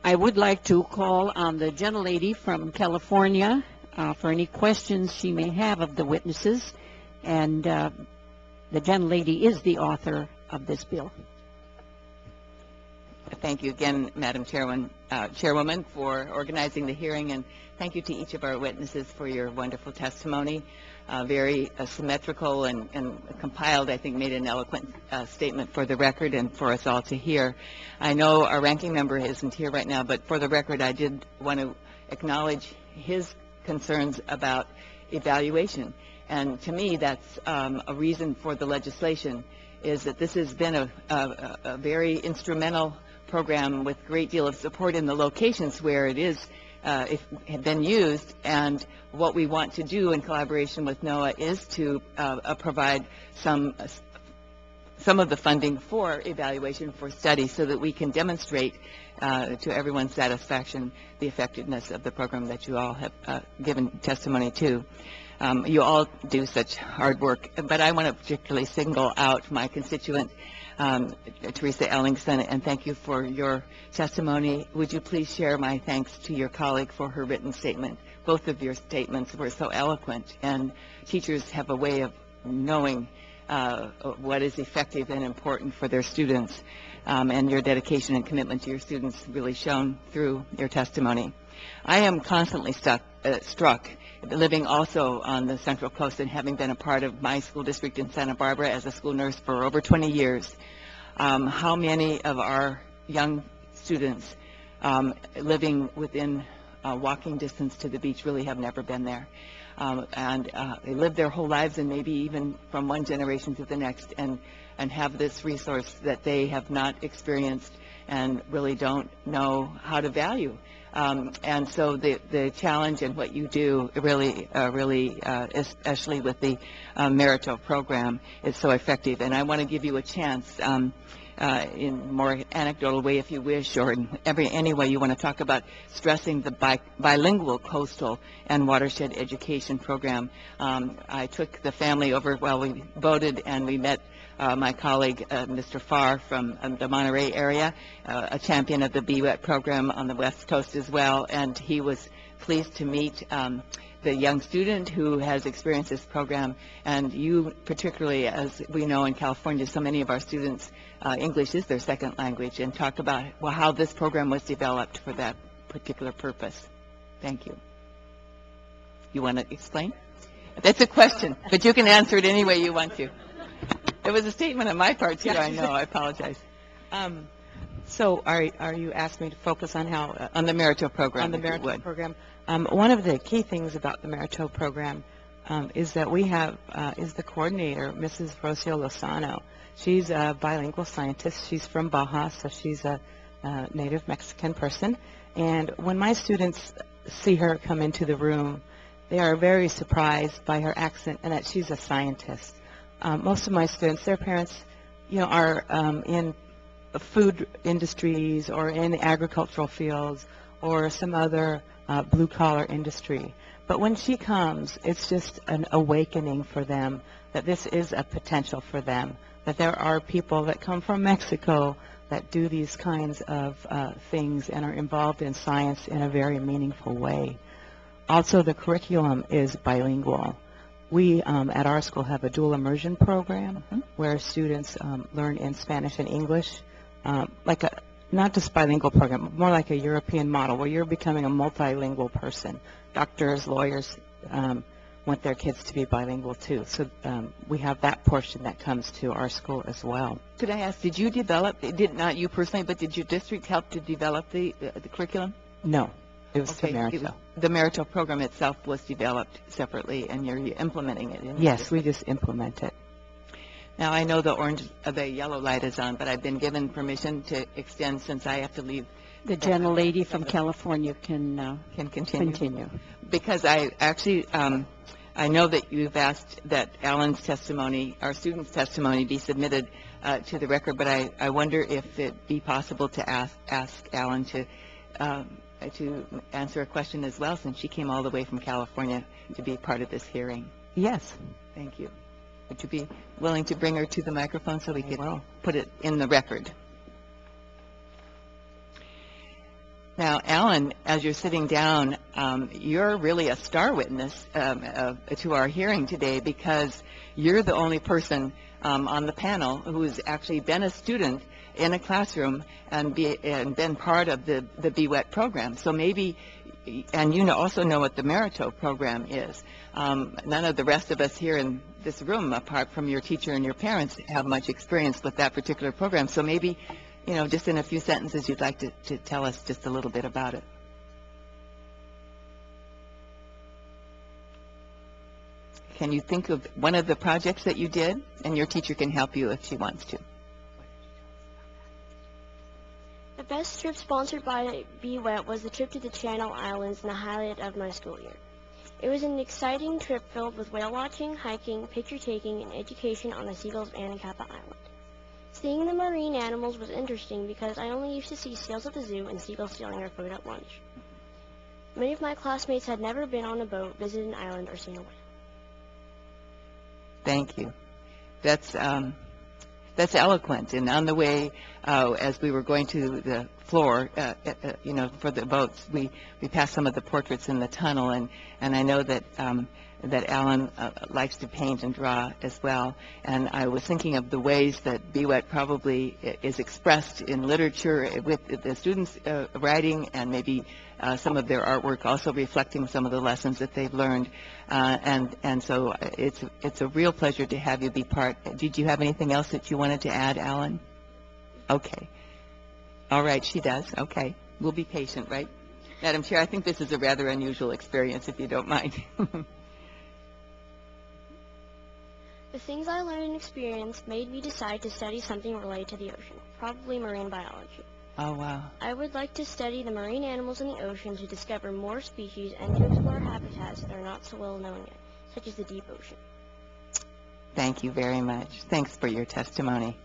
I would like to call on the gentlelady from California for any questions she may have of the witnesses. And the gentlelady is the author of this bill. Thank you again, Madam Chairwoman, for organizing the hearing, and thank you to each of our witnesses for your wonderful testimony. Very symmetrical and compiled, I think, made an eloquent statement for the record and for us all to hear. I know our ranking member isn't here right now, but for the record, I did want to acknowledge his concerns about evaluation. And to me, that's a reason for the legislation, is that this has been a very instrumental program with a great deal of support in the locations where it is have been used, and what we want to do in collaboration with NOAA is to provide some of the funding for evaluation for study so that we can demonstrate to everyone's satisfaction the effectiveness of the program that you all have given testimony to. You all do such hard work, but I want to particularly single out my constituent, Teresa Ellingson, and thank you for your testimony. Would you please share my thanks to your colleague for her written statement? Both of your statements were so eloquent, and teachers have a way of knowing what is effective and important for their students, and your dedication and commitment to your students really shone through your testimony. I am constantly struck, living also on the Central Coast and having been a part of my school district in Santa Barbara as a school nurse for over 20 years, how many of our young students living within walking distance to the beach really have never been there. And they live their whole lives, and maybe even from one generation to the next, and have this resource that they have not experienced and really don't know how to value. And so the challenge and what you do really, especially with the Merito program, is so effective. And I want to give you a chance in a more anecdotal way, if you wish, or in any way you want to talk about stressing the bilingual coastal and watershed education program. I took the family over while we voted, and we met my colleague, Mr. Farr from the Monterey area, a champion of the BWET program on the West Coast as well, and he was pleased to meet the young student who has experienced this program. And you particularly, as we know in California, so many of our students, English is their second language, and talk about how this program was developed for that particular purpose. Thank you. You want to explain? That's a question, but you can answer it any way you want to. It was a statement on my part, too. I know. I apologize. So are you asking me to focus on how... on the Merito program. On the Merito program. One of the key things about the Merito program is that we have, is the coordinator, Mrs. Rocio Lozano. She's a bilingual scientist. She's from Baja, so she's a native Mexican person. And when my students see her come into the room, they are very surprised by her accent and that she's a scientist. Most of my students, their parents, are in food industries or in the agricultural fields or some other blue-collar industry. But when she comes, it's just an awakening for them that this is a potential for them, that there are people that come from Mexico that do these kinds of things and are involved in science in a very meaningful way. Also, the curriculum is bilingual. We, at our school, have a dual immersion program where students learn in Spanish and English, like a, not just bilingual program, more like a European model where you're becoming a multilingual person. Doctors, lawyers want their kids to be bilingual, too. So we have that portion that comes to our school as well. Could I ask, did you develop, not you personally, but did your district help to develop the curriculum? No. It was the Merito. The Merito program itself was developed separately, and you're implementing it. Yes, we just implement it. Now, I know the yellow light is on, but I've been given permission to extend since I have to leave. The gentlelady from California can continue. Because I actually, I know that you've asked that Allyn's testimony, our student's testimony, be submitted to the record, but I wonder if it'd be possible to ask Allyn to answer a question as well, since she came all the way from California to be part of this hearing. Yes. Thank you. Would you be willing to bring her to the microphone so we could put it in the record? Now, Allyn, as you're sitting down, you're really a star witness to our hearing today, because you're the only person on the panel who's actually been a student in a classroom and been part of the BWET program. So maybe, and you also know what the Merito program is. None of the rest of us here in this room, apart from your teacher and your parents, have much experience with that particular program. So maybe, just in a few sentences, you'd like to tell us just a little bit about it. Can you think of one of the projects that you did? And your teacher can help you if she wants to. The best trip sponsored by BWET was the trip to the Channel Islands and the highlight of my school year. It was an exciting trip filled with whale watching, hiking, picture taking, and education on the seagulls of Anacapa Island. Seeing the marine animals was interesting because I only used to see seals at the zoo and seagulls stealing our food at lunch. Many of my classmates had never been on a boat, visited an island, or seen a whale. Thank you. That's eloquent. And on the way, as we were going to the floor, for the boats, we passed some of the portraits in the tunnel, and I know that Allyn likes to paint and draw as well. And I was thinking of the ways that BWET probably is expressed in literature with the students writing, and maybe some of their artwork also reflecting some of the lessons that they've learned. And so it's a real pleasure to have you be part. Did you have anything else that you wanted to add, Allyn? Okay. All right, she does. Okay. We'll be patient, right? Madam Chair, I think this is a rather unusual experience, if you don't mind. The things I learned and experienced made me decide to study something related to the ocean, probably marine biology. Oh, wow. I would like to study the marine animals in the ocean to discover more species and to explore habitats that are not so well known yet, such as the deep ocean. Thank you very much. Thanks for your testimony.